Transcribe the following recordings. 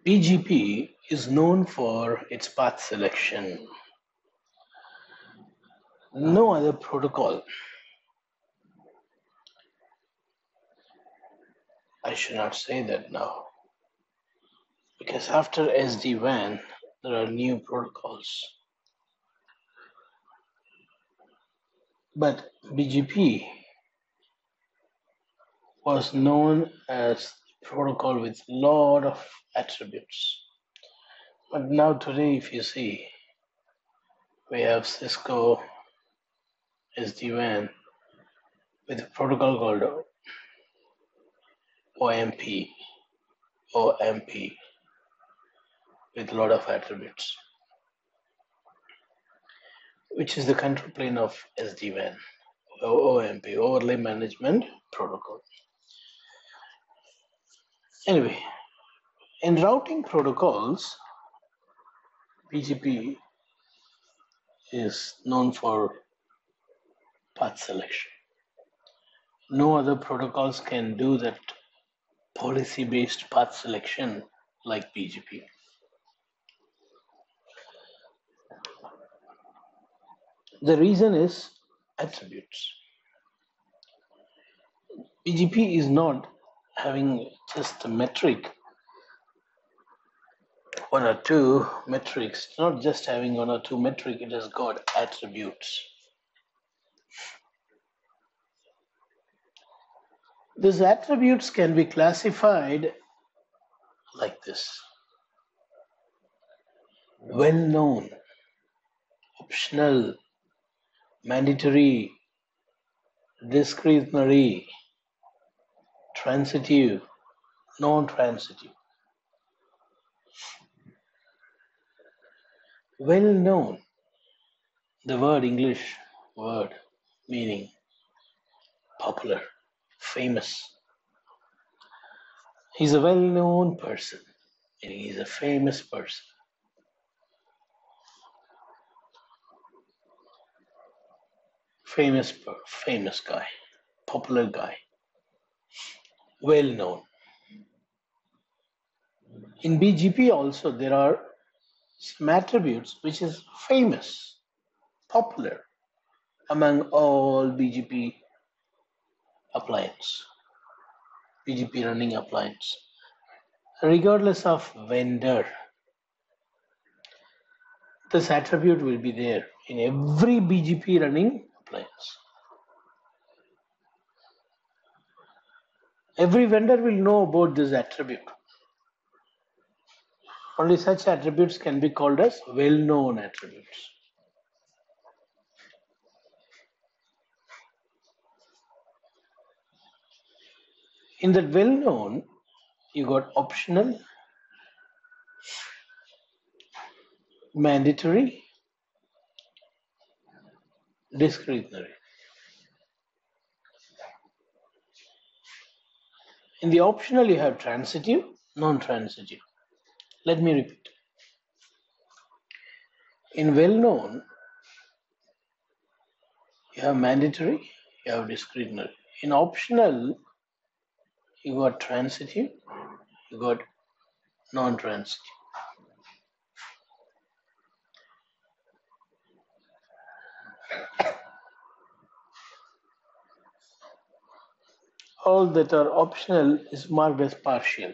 BGP is known for its path selection. No other protocol, I should not say that now, because after SD-WAN, there are new protocols. But BGP was known as a protocol with a lot of attributes. But now today, if you see, we have Cisco SD-WAN with a protocol called OMP with a lot of attributes, which is the control plane of SD-WAN, OMP, Overlay Management Protocol. Anyway, in routing protocols, BGP is known for path selection. No other protocols can do that policy-based path selection like BGP. The reason is attributes. BGP is not having just a metric, one or two metrics. It's not just having one or two metric, it has got attributes. These attributes can be classified like this: well-known, optional, mandatory, discretionary, transitive, non-transitive. Well-known, the word English word meaning popular, famous. He's a well-known person, meaning he's a famous person. Famous guy, popular guy, well-known. In BGP also there are some attributes which is famous, popular among all BGP appliance, BGP running appliance, regardless of vendor. This attribute will be there in every BGP running appliance. Every vendor will know about this attribute. Only such attributes can be called as well-known attributes. In that well-known, you got optional, mandatory, discretionary. In the optional, you have transitive, non-transitive. Let me repeat. In well-known, you have mandatory, you have discretionary. In optional, you got transitive, you got non-transitive. All that are optional is marked as partial.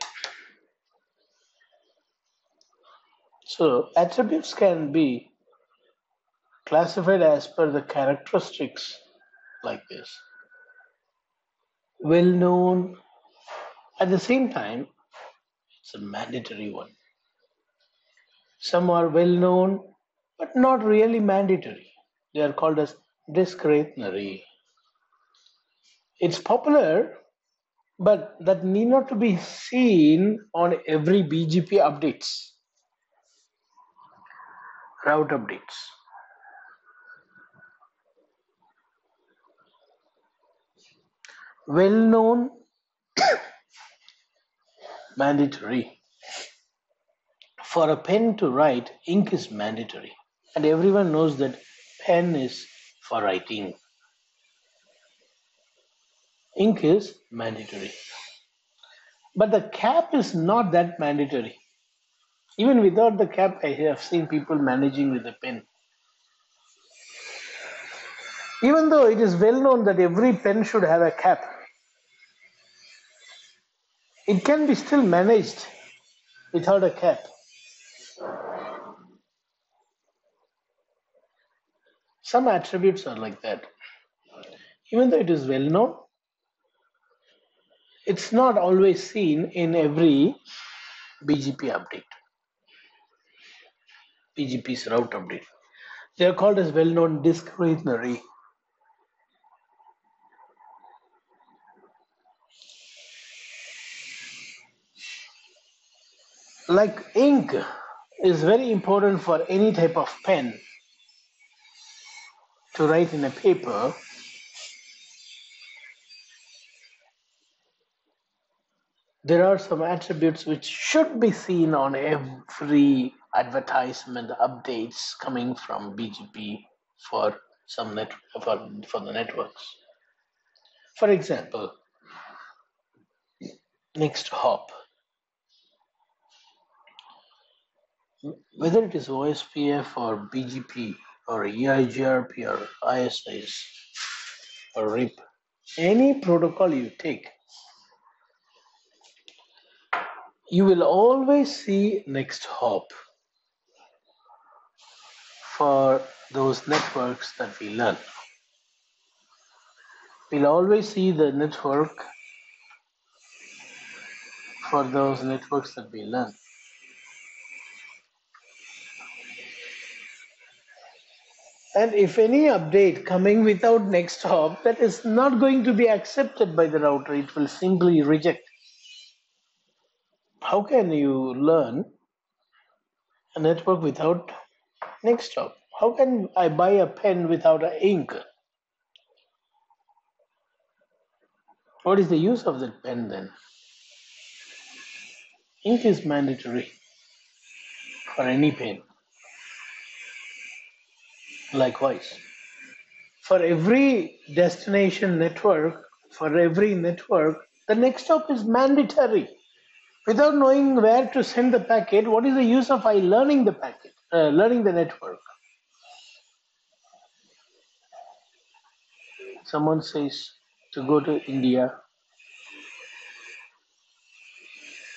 So attributes can be classified as per the characteristics like this. Well-known, at the same time, it's a mandatory one. Some are well-known, but not really mandatory. They are called as discretionary. It's popular, but that need not to be seen on every BGP updates, route updates. Well-known, mandatory. For a pen to write, ink is mandatory, and everyone knows that pen is for writing. Ink is mandatory. But the cap is not that mandatory. Even without the cap, I have seen people managing with a pen. Even though it is well known that every pen should have a cap, it can be still managed without a cap. Some attributes are like that. Even though it is well known, it's not always seen in every BGP update, BGP's route update. They are called as well-known discretionary. Like ink is very important for any type of pen to write in a paper. There are some attributes which should be seen on every advertisement updates coming from BGP for some for the networks. For example, next hop. Whether it is OSPF or BGP or EIGRP or ISIS or RIP, any protocol you take, you will always see next hop for those networks that we learn. We'll always see the network for those networks that we learn. And if any update coming without next hop, that is not going to be accepted by the router. It will simply reject. How can you learn a network without next hop? How can I buy a pen without an ink? What is the use of that pen then? Ink is mandatory for any pen. Likewise, for every destination network, for every network, the next hop is mandatory. Without knowing where to send the packet, what is the use of I learning the packet, learning the network? Someone says to go to India,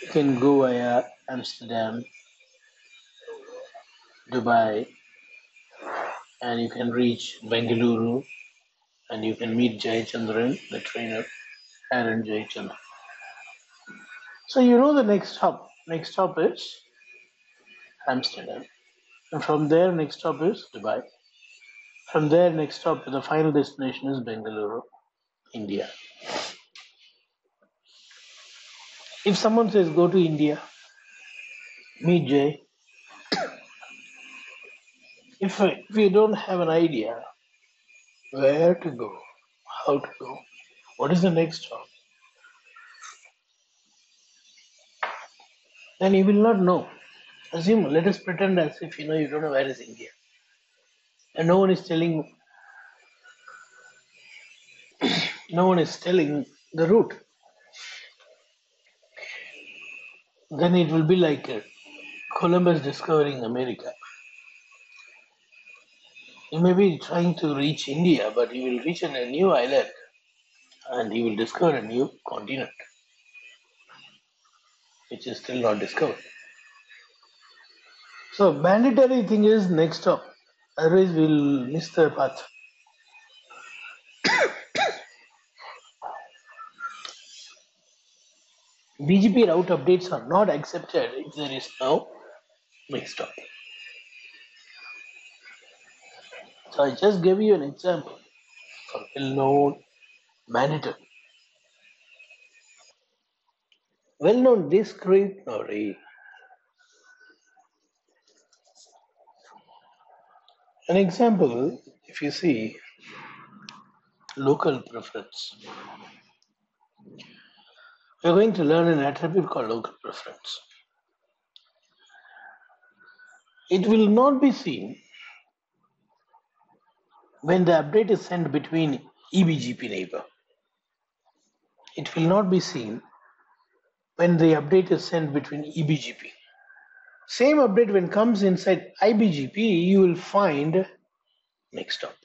you can go via Amsterdam, Dubai, and you can reach Bengaluru, and you can meet Jayachandran, the trainer, Aaron Jayachandran. So you know the next stop. Next stop is Amsterdam. And from there, next stop is Dubai. From there, next stop, the final destination is Bengaluru, India. If someone says go to India, meet Jay. If you don't have an idea where to go, how to go, what is the next stop, then you will not know. Let us pretend as if you don't know where is India. And no one is telling the route. Then it will be like Columbus discovering America. You may be trying to reach India, but you will reach a new island and you will discover a new continent, which is still not discovered. So mandatory thing is next stop. Otherwise we'll miss the path. BGP route updates are not accepted if there is no next stop. So I just gave you an example for well-known mandatory. Well-known discretionary. An example, if you see local preference, we're going to learn an attribute called local preference. It will not be seen when the update is sent between eBGP neighbor. It will not be seen when the update is sent between eBGP. Same update when comes inside IBGP, you will find next up.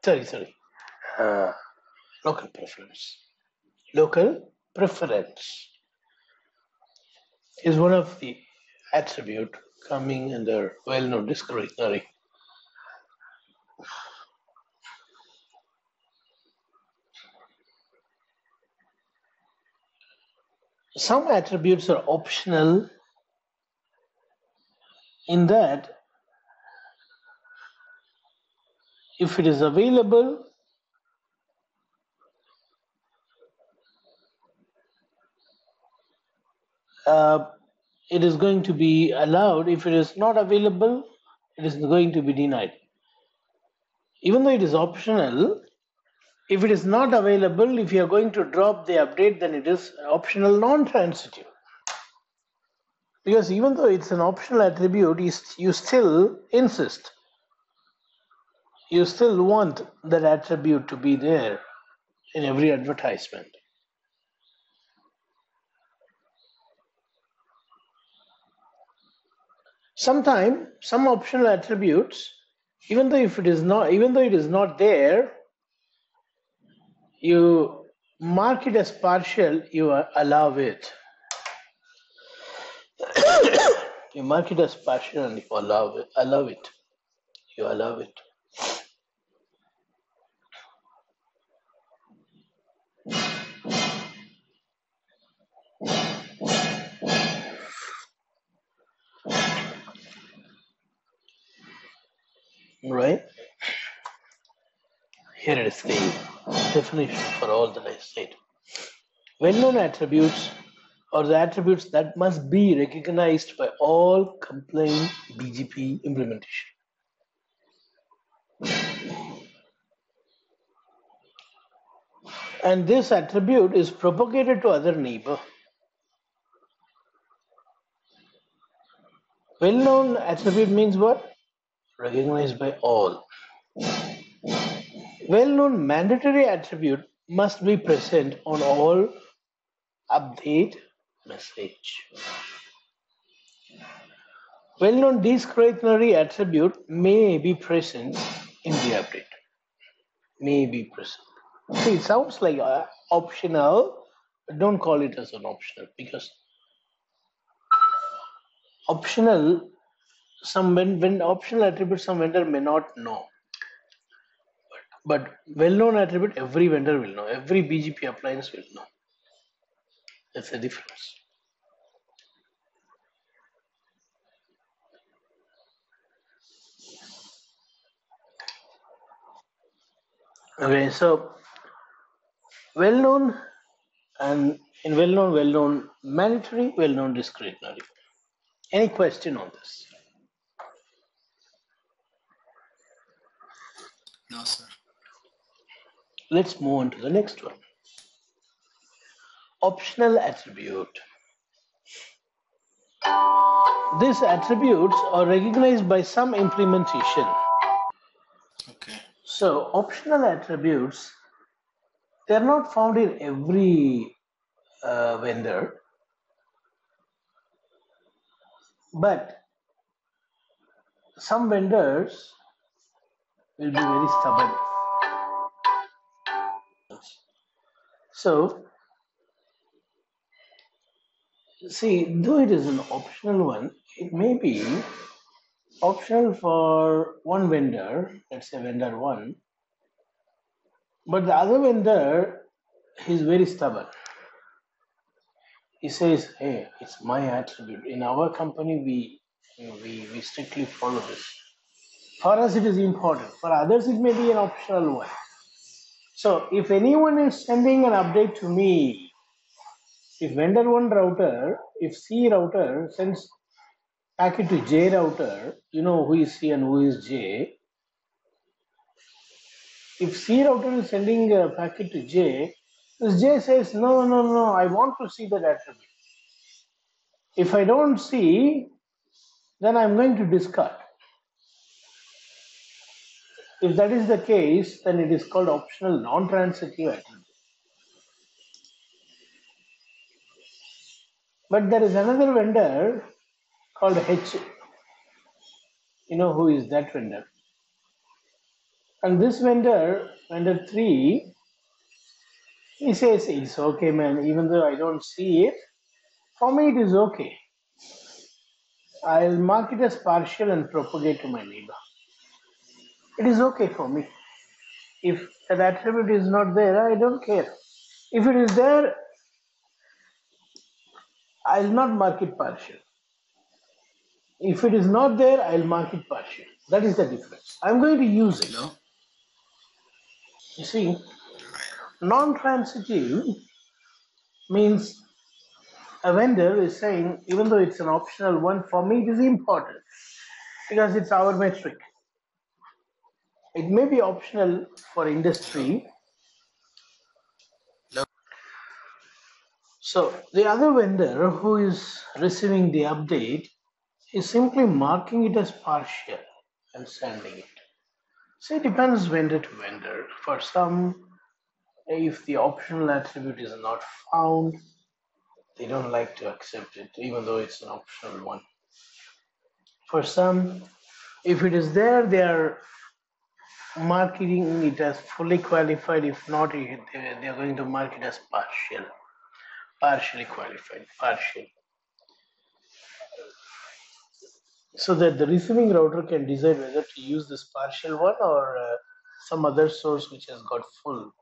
Sorry. Local preference. Local preference is one of the attribute coming under well-known discretionary. Some attributes are optional in that if it is available, it is going to be allowed. If it is not available, it is going to be denied. Even though it is optional, if it is not available, if you are going to drop the update, then it is optional non-transitive. Because even though it's an optional attribute, you still insist. You still want that attribute to be there in every advertisement. Sometimes some optional attributes, even though it is not there, you mark it as partial, you allow it. You mark it as partial and you allow it. You allow it. Right? Here it is the definition for all that I said. Well-known attributes are the attributes that must be recognized by all complying BGP implementation. And this attribute is propagated to other neighbor. Well-known attribute means what? Recognized by all. Well-known mandatory attribute must be present on all update message. Well-known discretionary attribute may be present in the update. May be present. See, it sounds like optional, but don't call it as an optional because optional, when optional attribute some vendor may not know. But well-known attribute, every vendor will know. Every BGP appliance will know. That's the difference. Okay, so well-known and in well-known, mandatory, well-known, discretionary. Any question on this? No, sir. Let's move on to the next one. Optional attribute. These attributes are recognized by some implementation. Okay. So optional attributes, they are not found in every vendor, but some vendors will be very stubborn. So see, though it is an optional one, it may be optional for one vendor, let's say vendor one, but the other vendor is very stubborn. He says, "Hey, it's my attribute. In our company, we strictly follow this. For us, it is important. For others, it may be an optional one." So, if anyone is sending an update to me, if vendor one router, if C router sends packet to J router, you know who is C and who is J. If C router is sending a packet to J, this J says, no, I want to see that attribute. If I don't see, then I'm going to discard. If that is the case, then it is called optional non-transitive attribute. But there is another vendor called H. You know who is that vendor? And this vendor 3, he says it's okay, man. Even though I don't see it, for me it is okay. I'll mark it as partial and propagate to my neighbor. It is okay for me. If that attribute is not there, I don't care. If it is there, I'll not mark it partial. If it is not there, I'll mark it partial. That is the difference. I'm going to use it. Hello? You see, Right. non-transitive means a vendor is saying, even though it's an optional one, for me it is important because it's our metric. It may be optional for Hello? industry. Hello? So the other vendor who is receiving the update is simply marking it as partial and sending it. So it depends vendor to vendor. For some, if the optional attribute is not found, they don't like to accept it, even though it's an optional one. For some, if it is there, they are marking it as fully qualified. If not, they are going to mark it as partial, partially qualified, partial. So that the receiving router can decide whether to use this partial one or some other source which has got full.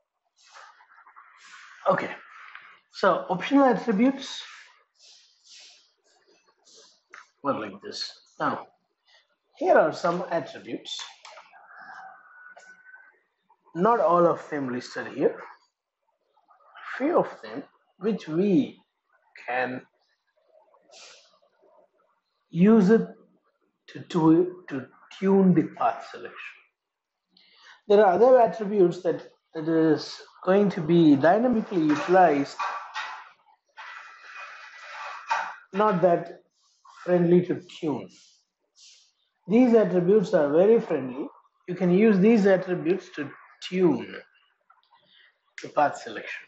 Okay, so optional attributes were like this. Now, here are some attributes. Not all of them listed here. Few of them which we can use it to tune the path selection. There are other attributes that is going to be dynamically utilized, not that friendly to tune. These attributes are very friendly. You can use these attributes to tune the path selection.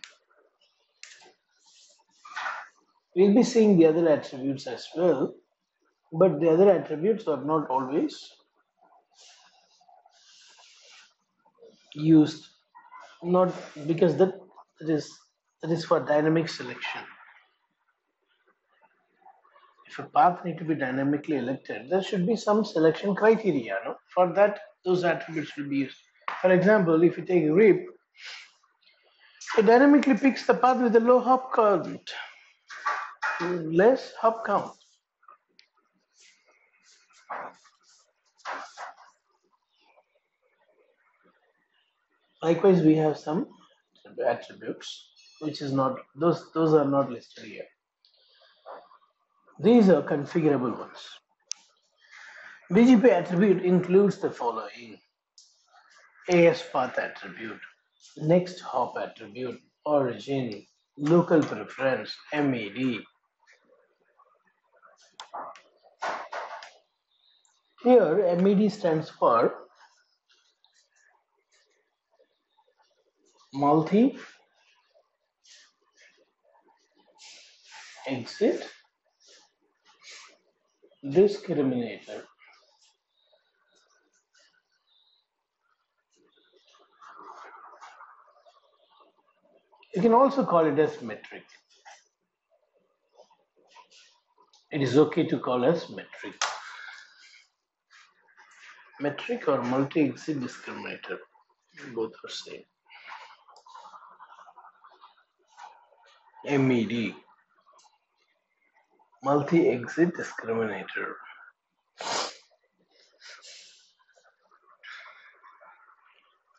We'll be seeing the other attributes as well, but the other attributes are not always used, not because that is for dynamic selection. If a path need to be dynamically elected, there should be some selection criteria. No? For that, those attributes will be used. For example, if you take RIP, it dynamically picks the path with a low hop count, less hop count. Likewise, we have some attributes which is not those are not listed here. These are configurable ones. BGP attribute includes the following: AS path attribute, next hop attribute, origin, local preference, MED. Here, MED stands for multi exit discriminator. You can also call it as metric. It is okay to call as metric. Metric or multi-exit discriminator, both are same. MED, multi-exit discriminator.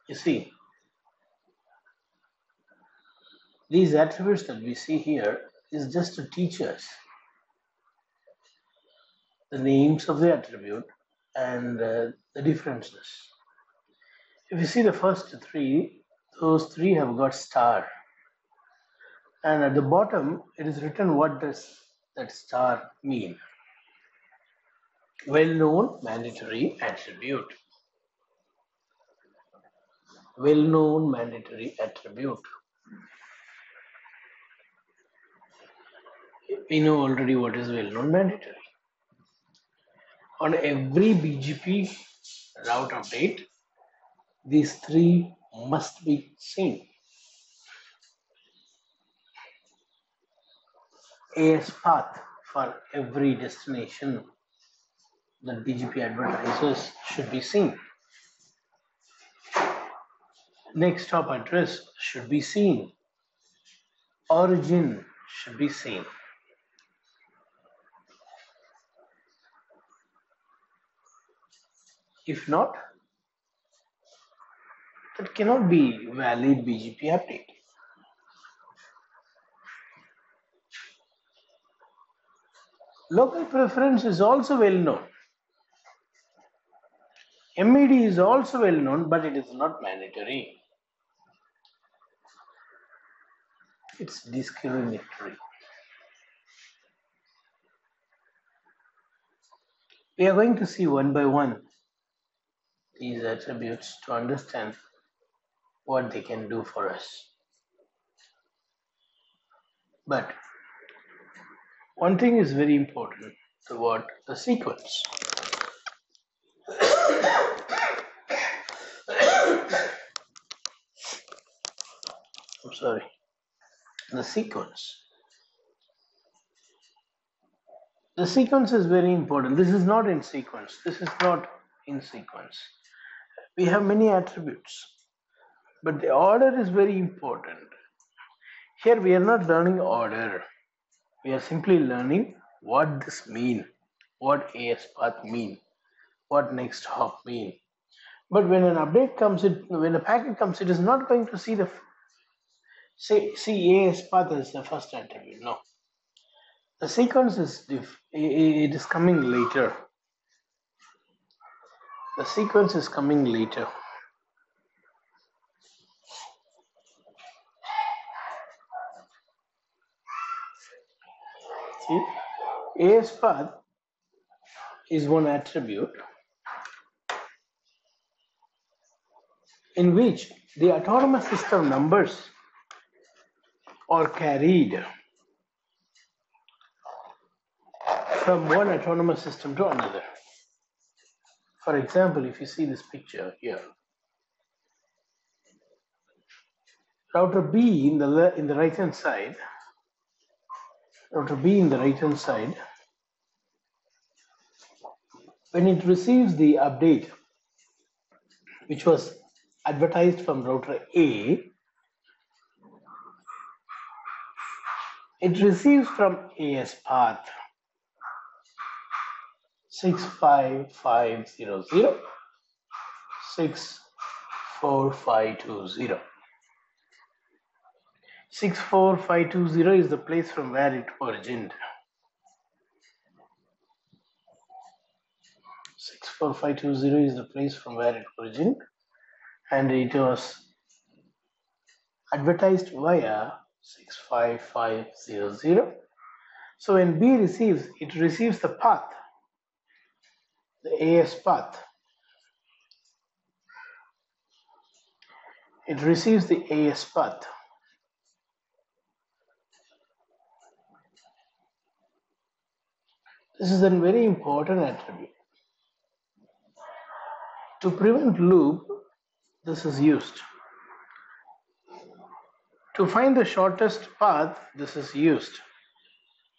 You see, these attributes that we see here is just to teach us the names of the attribute and the differences. If you see the first three, those three have got star. And at the bottom, it is written what does that star mean. Well-known mandatory attribute. Well-known mandatory attribute. We know already what is well-known mandatory. On every BGP route update, these three must be seen. AS path for every destination that BGP advertisers should be seen. Next hop address should be seen. Origin should be seen. If not, that cannot be valid BGP update. Local preference is also well known. MED is also well known, but it is not mandatory. It's discriminatory. We are going to see one by one these attributes to understand what they can do for us. But one thing is very important, the sequence. I'm sorry. The sequence. The sequence is very important. This is not in sequence. This is not in sequence. We have many attributes, but the order is very important. Here we are not learning order. We are simply learning what this mean, what AS path mean, what next hop mean. But when an update comes, when a packet comes, it is not going to see see AS path as the first attribute. No, the sequence is it is coming later. The sequence is coming later. See, AS path is one attribute in which the autonomous system numbers are carried from one autonomous system to another. For example, if you see this picture here, router B in the right hand side, when it receives the update which was advertised from router A, it receives from AS path 65500 64520. 64520 is the place from where it origined. 64520 is the place from where it origined, and it was advertised via 65500. So when B receives, it receives the path, the AS path. It receives the AS path. This is a very important attribute. To prevent loop, this is used. To find the shortest path, this is used.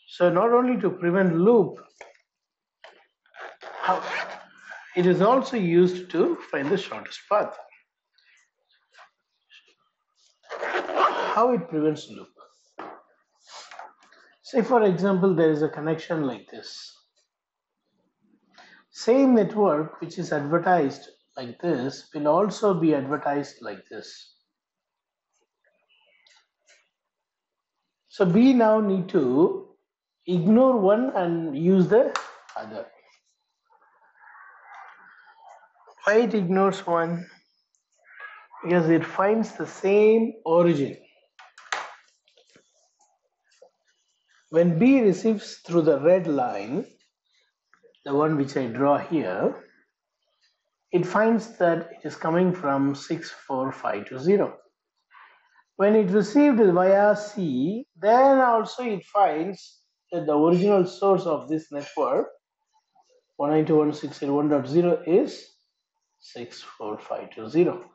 So not only to prevent loop, it is also used to find the shortest path. How it prevents loop? Say for example, there is a connection like this. Same network which is advertised like this will also be advertised like this. So B now need to ignore one and use the other. Why it ignores one? Because it finds the same origin. When B receives through the red line, the one which I draw here, it finds that it is coming from 64520. When it received via C, then also it finds that the original source of this network 192.168.1.0 is 64520.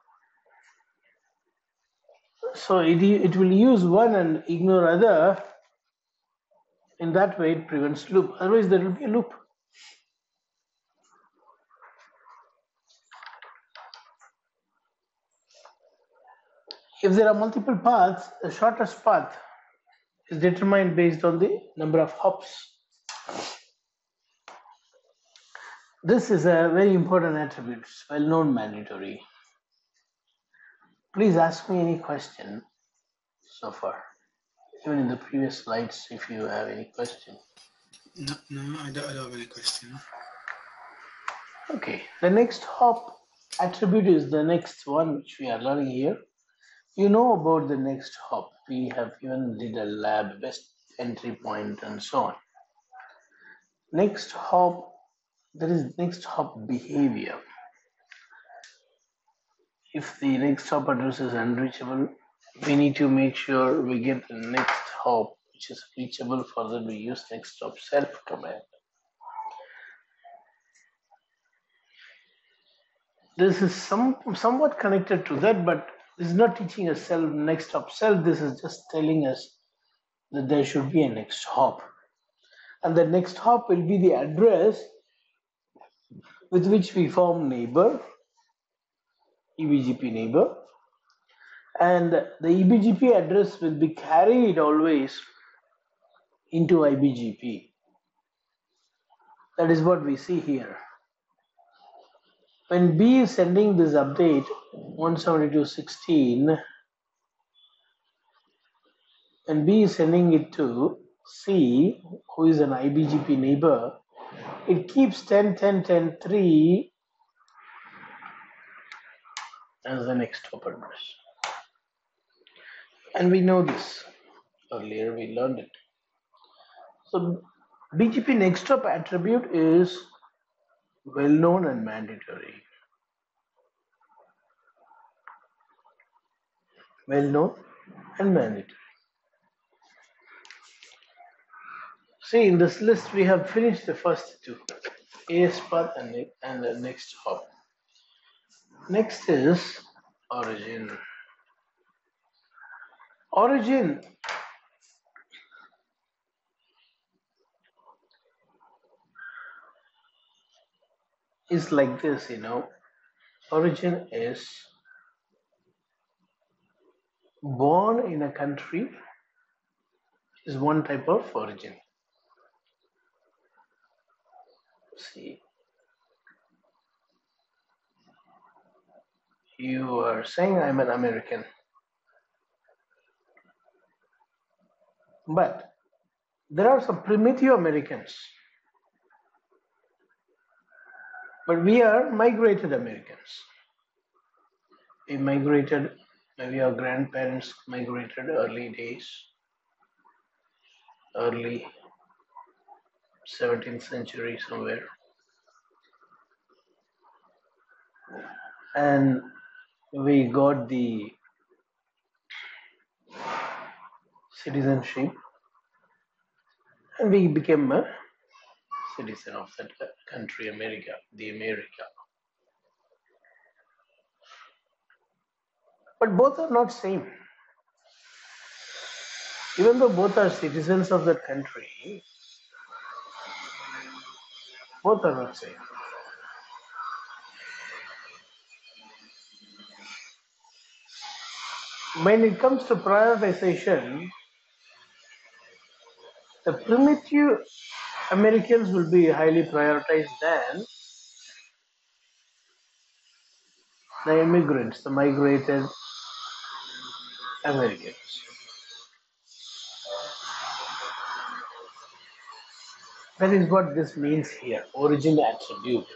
So it will use one and ignore other. In that way, it prevents loop. Otherwise, there will be a loop. If there are multiple paths, the shortest path is determined based on the number of hops. This is a very important attribute. It's well-known, mandatory. Please ask me any question so far. Even in the previous slides, if you have any question. No, I don't have any question. Okay, the next hop attribute is the next one which we are learning here. You know about the next hop. We have even did a lab, best entry point, and so on. Next hop, there is next hop behavior. If the next hop address is unreachable, we need to make sure we get the next hop which is reachable. For that, we use next hop self command. This is somewhat connected to that, but this is not teaching us self next hop self. This is just telling us that there should be a next hop, and the next hop will be the address with which we form neighbor, eBGP neighbor, and the eBGP address will be carried always into IBGP. That is what we see here. When B is sending this update 172.16, and B is sending it to C, who is an IBGP neighbor, it keeps 10.10.10.3 as the next hop address. And we know this. Earlier we learned it. So BGP next hop attribute is well known and mandatory. Well known and mandatory. See, in this list we have finished the first two, AS path and the next hop. Next is origin. Origin is like this, Origin is born in a country is one type of origin. See, you are saying I'm an American, but there are some primitive Americans, but we are migrated Americans. We migrated, maybe our grandparents migrated early days, early 17th century somewhere, and we got the citizenship and we became a citizen of that country, America, the America. But both are not same. Even though both are citizens of that country, both are not same. When it comes to prioritization, the primitive Americans will be highly prioritized than the immigrants, the migrated Americans. That is what this means here, origin attribute.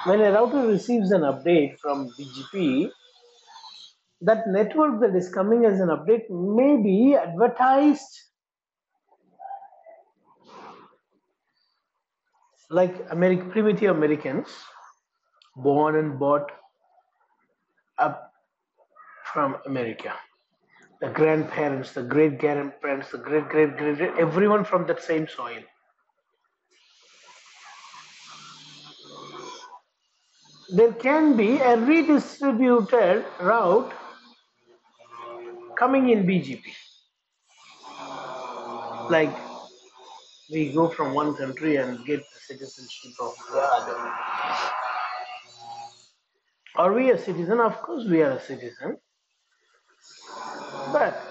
When a router receives an update from BGP, that network that is coming as an update may be advertised like primitive Americans, born and brought up from America. the grandparents, the great-grandparents, the great-great-great, everyone from that same soil. There can be a redistributed route coming in BGP. Like we go from one country and get the citizenship of the other. Are we a citizen? Of course we are a citizen. But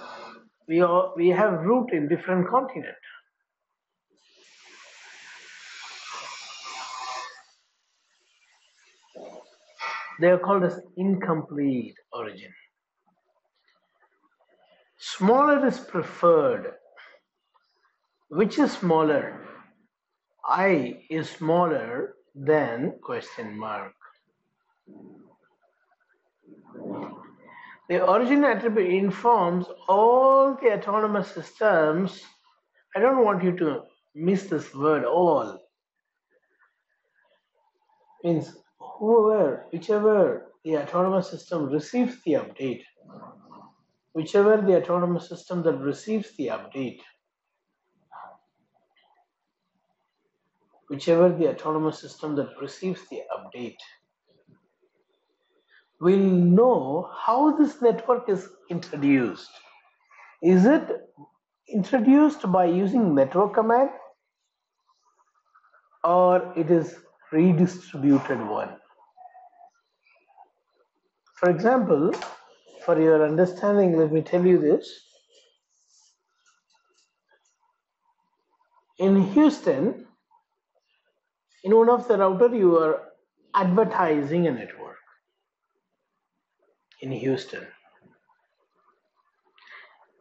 we have root in different continent. They are called as incomplete origin. Smaller is preferred. Which is smaller? I is smaller than question mark. The origin attribute informs all the autonomous systems. I don't want you to miss this word all. Means whichever the autonomous system receives the update, whichever the autonomous system that receives the update, whichever the autonomous system that receives the update will know how this network is introduced. Is it introduced by using network command or it is redistributed one? For example, for your understanding, let me tell you this. In Houston, in one of the router, you are advertising a network in Houston.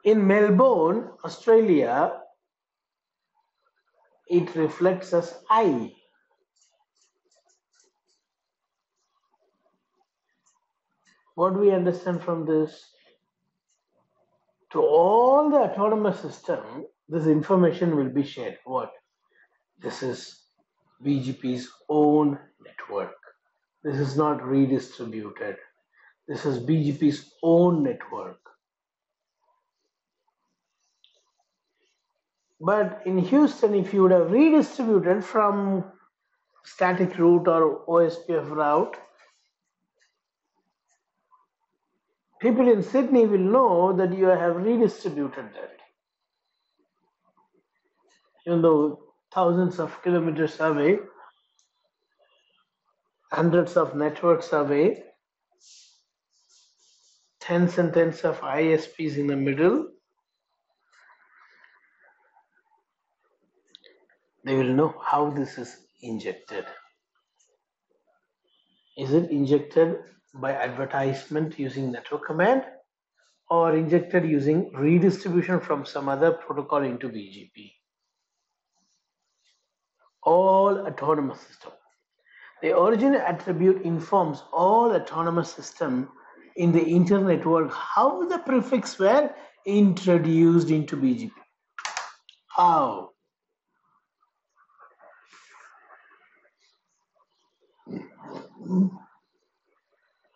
In Melbourne, Australia, it reflects as I. What do we understand from this? To all the autonomous system, this information will be shared. What? This is BGP's own network. This is not redistributed. This is BGP's own network. But in Houston, if you would have redistributed from static route or OSPF route, people in Sydney will know that you have redistributed that. Even though thousands of kilometers away, hundreds of networks away, tens and tens of ISPs in the middle, they will know how this is injected. Is it injected by advertisement using network command or injected using redistribution from some other protocol into BGP? All autonomous system. The origin attribute informs all autonomous system in the internetwork how the prefix were introduced into BGP. How?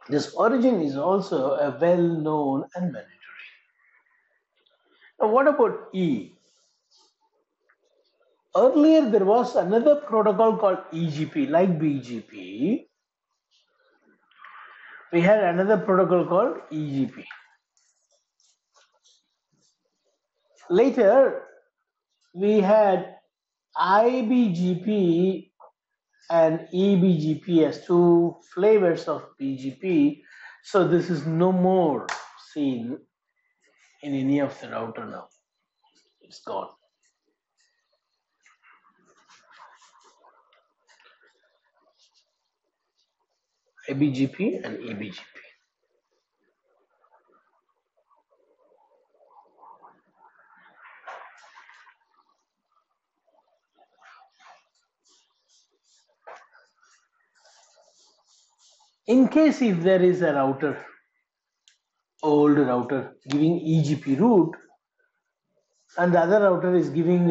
This origin is also a well-known and mandatory. Now what about E? Earlier there was another protocol called EGP, like BGP. We had another protocol called EGP. Later we had IBGP and EBGP as two flavors of BGP. So this is no more seen in any of the router now. It's gone. IBGP and EBGP. In case if there is a router, old router giving EGP route and the other router is giving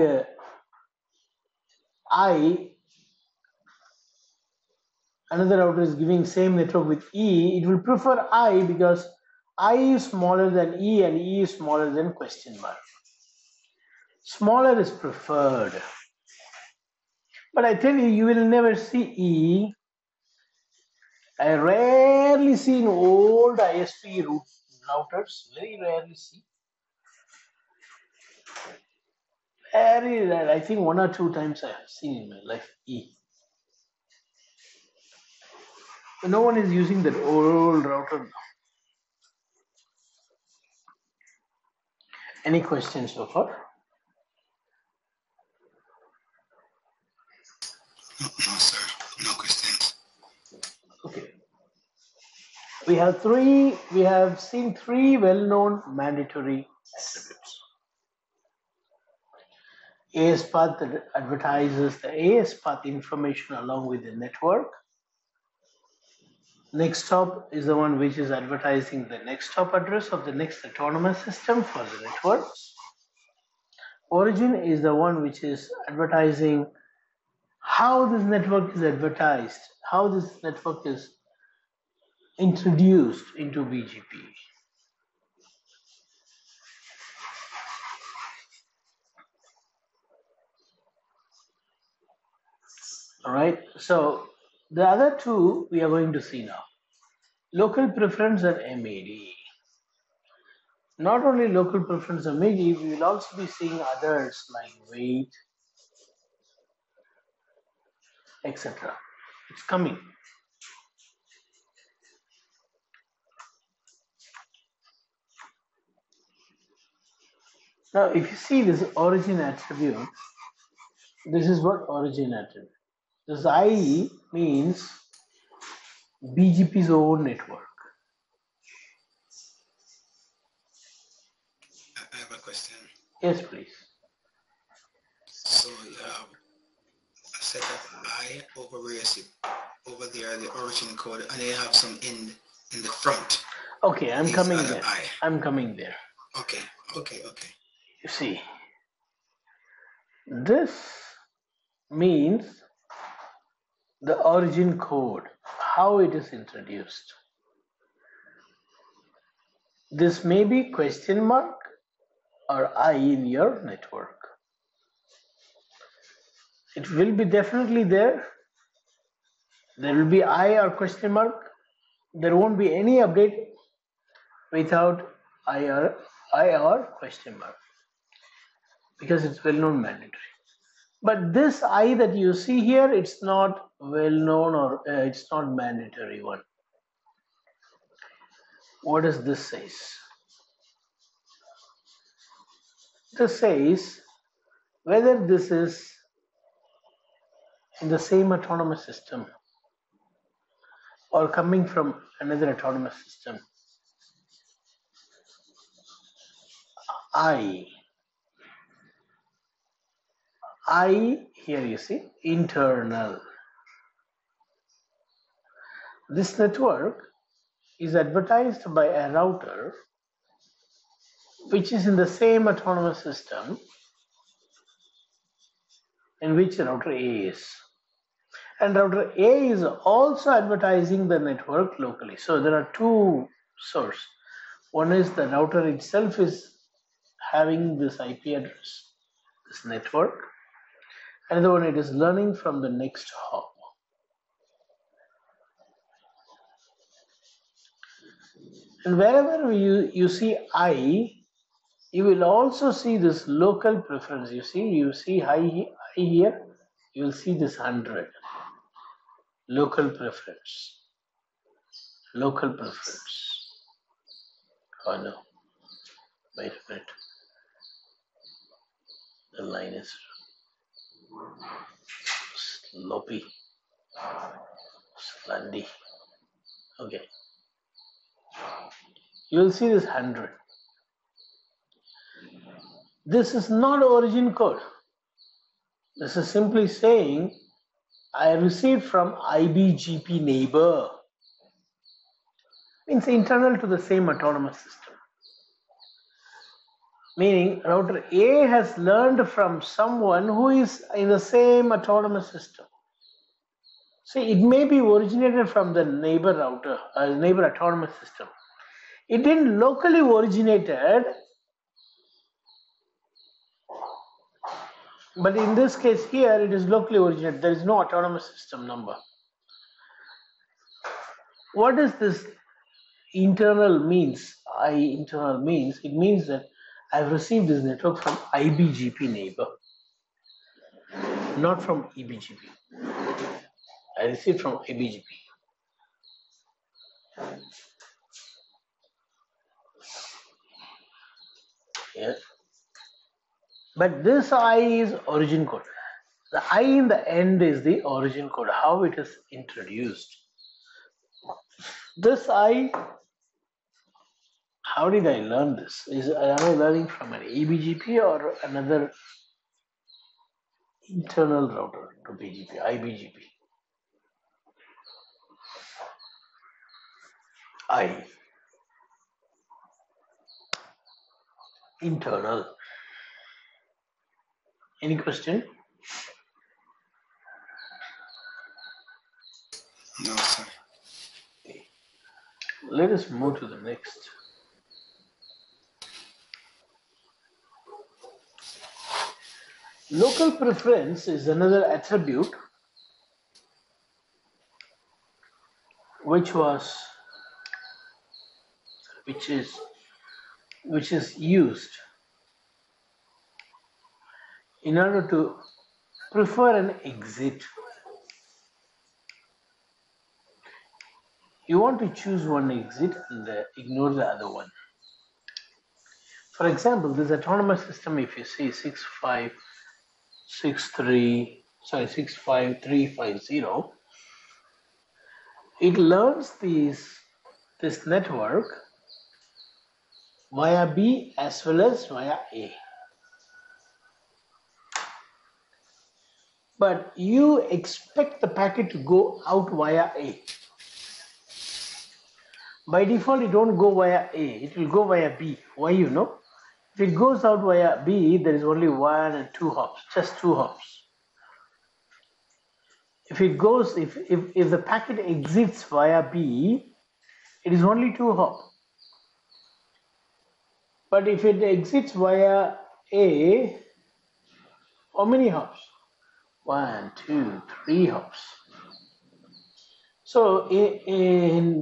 another router is giving same network with E, it will prefer I because I is smaller than E and E is smaller than question mark. Smaller is preferred. But I tell you, you will never see E. I rarely see in old ISP routers, very rarely see. Very rare. I think 1 or 2 times I have seen in my life E. No one is using that old router now. Any questions so far? No, sir. No questions. Okay. We have seen 3 well-known mandatory attributes. AS path that advertises the AS path information along with the network. Next hop is the one which is advertising the next hop address of the next autonomous system for the network. Origin is the one which is advertising how this network is advertised, how this network is introduced into BGP. All right, so the other 2 we are going to see now. Local preference and MAD. Not only local preference and MAD, we will also be seeing others like weight, etc. It's coming. Now, if you see this origin attribute, this is what origin attribute. This IE means BGP's own network. I have a question. Yes, please. So you have a set of I over there, the origin code, and they have some in the front. Okay, I'm coming other there. I. I'm coming there. Okay. You see, this means the origin code, how it is introduced. This may be question mark or I in your network. It will be definitely there. There will be I or question mark. There won't be any update without I or question mark, because it's well known mandatory. But this I that you see here, it's not well known or it's not mandatory one. What does this says? This says whether this is in the same autonomous system or coming from another autonomous system. I here you see internal. This network is advertised by a router which is in the same autonomous system in which router A is. And router A is also advertising the network locally. So there are 2 sources. One is the router itself is having this IP address, this network. Another one, it is learning from the next hop. And wherever you see I, you will also see this local preference. You see I here, you will see this 100. Local preference. Local preference. Oh no. Wait a minute. The line is sloppy. Slandy. Okay. You will see this 100. This is not origin code. This is simply saying I received from IBGP neighbor. Means internal to the same autonomous system. Meaning router A has learned from someone who is in the same autonomous system. See, it may be originated from the neighbor router, neighbor autonomous system. It didn't locally originated, but in this case here it is locally originated. There is no autonomous system number. What does this internal means? Internal means, it means that I've received this network from IBGP neighbor, not from EBGP. I received from IBGP. Yeah. But this I is origin code. The I in the end is the origin code, how it is introduced. This I, how did I learn this? Am I learning from an EBGP or another internal router to BGP, IBGP? I, internal. Any question? No, sir. Okay. Let us move to the next. Local preference is another attribute which is used in order to prefer an exit. You want to choose one exit and ignore the other one. For example, this autonomous system, if you see 65350, it learns this network via B as well as via A. But you expect the packet to go out via A. By default, it won't go via A, it will go via B. Why, you know? If it goes out via B, there is only 1 and 2 hops, just 2 hops. If the packet exits via B, it is only 2 hops. But if it exits via A, how many hops? 1, 2, 3 hops. So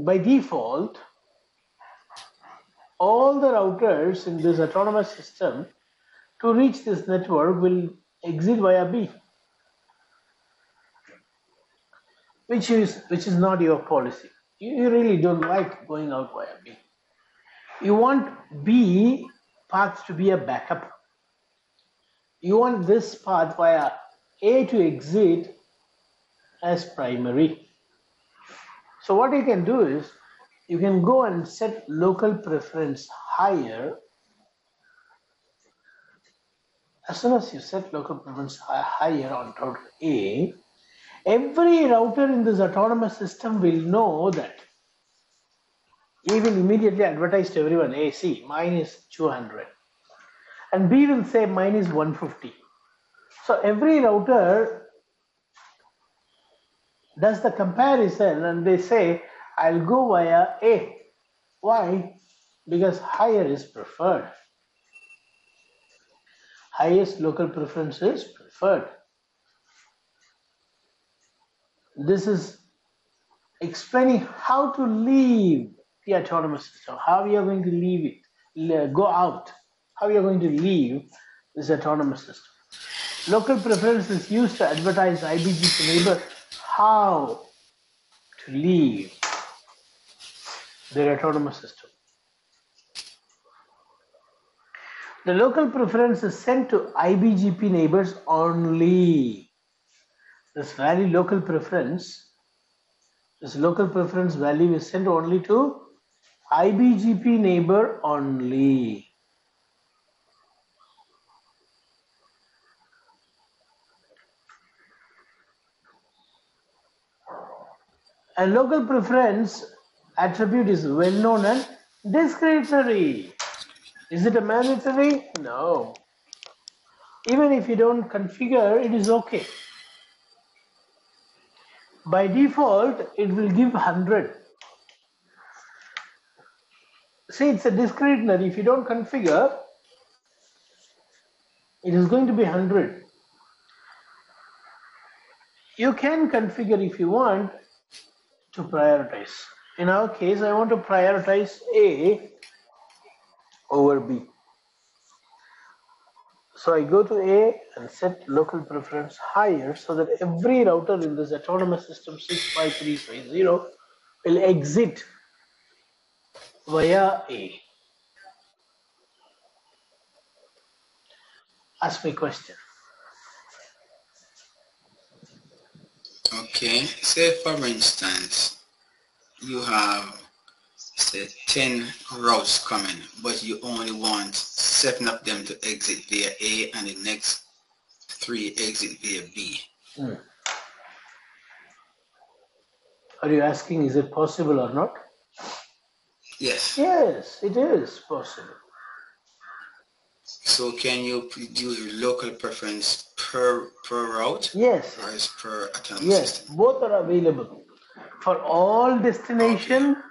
by default, all the routers in this autonomous system to reach this network will exit via B, which is not your policy. You really don't like going out via B. You want B paths to be a backup. You want this path via A to exit as primary. So what you can do is you can go and set local preference higher. As soon as you set local preference higher on router A, every router in this autonomous system will know that. A will immediately advertise to everyone, hey, see, mine is 200. And B will say mine is 150. So every router does the comparison and they say, I'll go via A. Why? Because higher is preferred. Highest local preference is preferred. This is explaining how to leave the autonomous system, how you are going to leave it, go out, how you are going to leave this autonomous system. Local preference is used to advertise IBGP neighbor how to leave their autonomous system. The local preference is sent to IBGP neighbors only. This value local preference, this local preference value is sent only to IBGP neighbor only. And local preference attribute is well known and discretionary. Is it a mandatory? No. Even if you don't configure, it is okay. By default, it will give 100. See, it's a discrete. If you don't configure, it is going to be 100. You can configure if you want to prioritize. In our case, I want to prioritize A over B. So I go to A and set local preference higher so that every router in this autonomous system 65350 will exit via A. Ask me a question. Okay, say for instance, you have say 10 routes coming, but you only want 7 of them to exit via A and the next 3 exit via B. Are you asking, is it possible or not? Yes. Yes, it is possible. So can you do local preference per route? Yes. Or is per autonomous Yes, system? both are available. For all destination, Okay.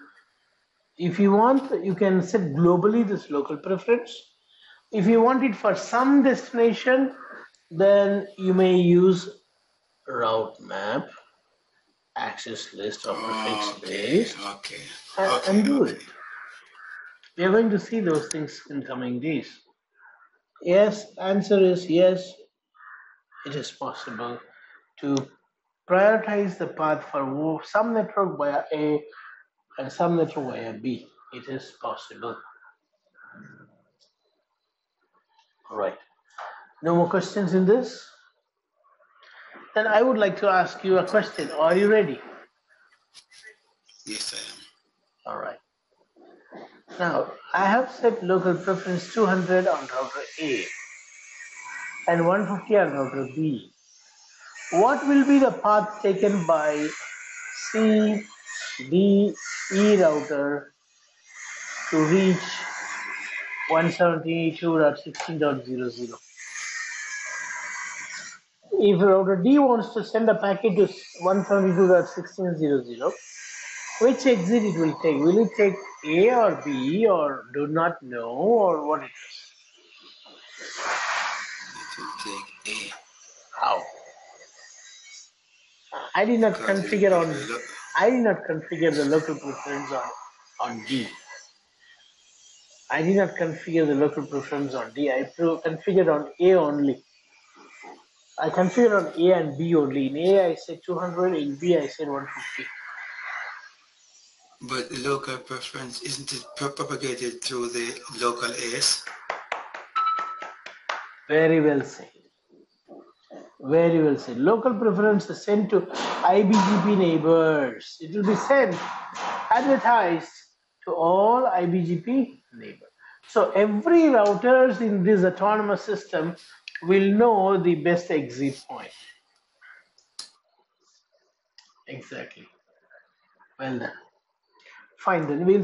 if you want, you can set globally this local preference. If you want it for some destination, then you may use route map, access list or prefix based, and do it. We are going to see those things in coming days. Yes, answer is yes, it is possible to prioritize the path for some network via A and some network via B. It is possible. All right. No more questions in this? Then I would like to ask you a question. Are you ready? Yes, I am. All right. Now, I have set local preference 200 on router A and 150 on router B. What will be the path taken by C, D, E router to reach 172.16.00? If router D wants to send a packet to 172.16.00, which exit it will take? Will it take A or B or do not know or what it is? It will take A. How? I did not configure the local preference on D. I did not configure the local preference on D. I configured on A only. I configured on A and B only. In A I said 200, in B I said 150. But local preference, isn't it propagated through the local AS? Very well said. Very well said. Local preference is sent to IBGP neighbors. It will be sent, advertised to all IBGP neighbors. So every routers in this autonomous system will know the best exit point. Exactly. Well done. Fine, then we'll